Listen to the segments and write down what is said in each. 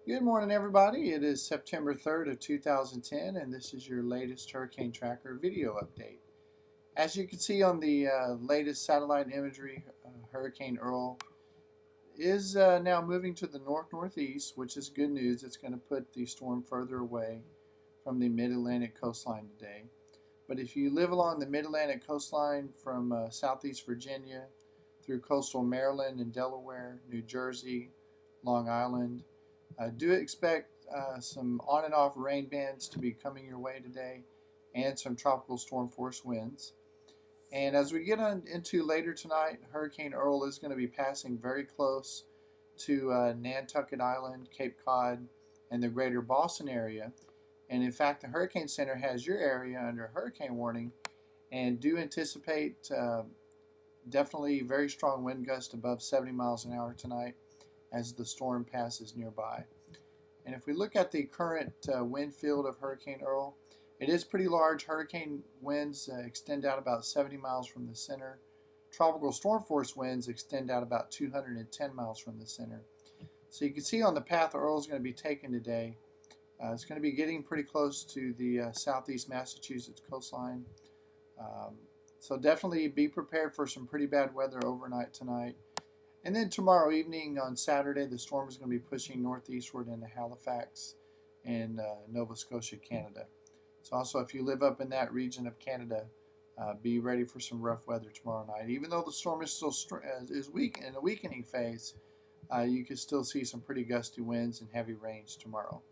Good morning, everybody. It is September 3rd of 2010, and this is your latest Hurricane Tracker video update. As you can see on the latest satellite imagery, Hurricane Earl is now moving to the north-northeast, which is good news. It's going to put the storm further away from the mid-Atlantic coastline today. But if you live along the mid-Atlantic coastline from southeast Virginia through coastal Maryland and Delaware, New Jersey, Long Island, do expect some on and off rain bands to be coming your way today and some tropical storm force winds. And as we get into later tonight, Hurricane Earl is going to be passing very close to Nantucket Island, Cape Cod, and the greater Boston area. And in fact, the Hurricane Center has your area under hurricane warning and do anticipate definitely very strong wind gusts above 70 miles an hour tonight as the storm passes nearby. And if we look at the current wind field of Hurricane Earl, it is pretty large. Hurricane winds extend out about 70 miles from the center. Tropical storm force winds extend out about 210 miles from the center. So you can see on the path Earl is going to be taking today, it's going to be getting pretty close to the southeast Massachusetts coastline. So definitely be prepared for some pretty bad weather overnight tonight. And then tomorrow evening on Saturday, the storm is going to be pushing northeastward into Halifax and Nova Scotia, Canada. So also, if you live up in that region of Canada, be ready for some rough weather tomorrow night. Even though the storm is still is weak in a weakening phase, you can still see some pretty gusty winds and heavy rains tomorrow.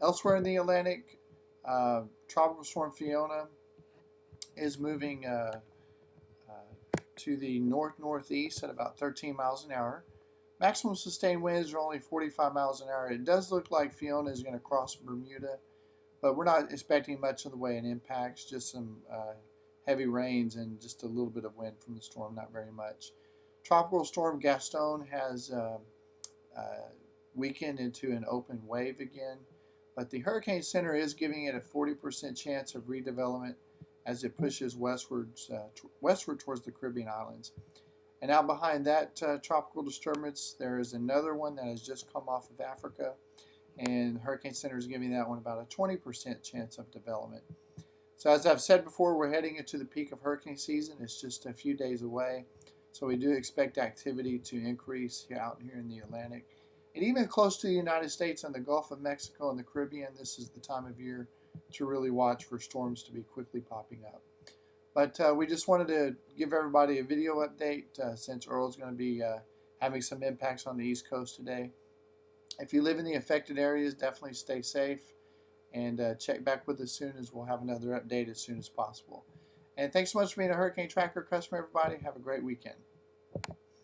Elsewhere in the Atlantic, Tropical Storm Fiona is moving to the north-northeast at about 13 miles an hour. Maximum sustained winds are only 45 miles an hour. It does look like Fiona is going to cross Bermuda, but we're not expecting much in the way of impacts, just some heavy rains and just a little bit of wind from the storm, not very much. Tropical Storm Gaston has weakened into an open wave again, but the Hurricane Center is giving it a 40% chance of redevelopment as it pushes westward towards the Caribbean islands. And out behind that tropical disturbance, there is another one that has just come off of Africa, and Hurricane Center is giving that one about a 20% chance of development. So as I've said before, we're heading into the peak of hurricane season. It's just a few days away, so we do expect activity to increase out here in the Atlantic. And even close to the United States and the Gulf of Mexico and the Caribbean, this is the time of year to really watch for storms to be quickly popping up. But we just wanted to give everybody a video update since Earl is going to be having some impacts on the East Coast today. If you live in the affected areas, definitely stay safe and check back with us soon as we'll have another update as soon as possible. And thanks so much for being a Hurricane Tracker customer, everybody. Have a great weekend.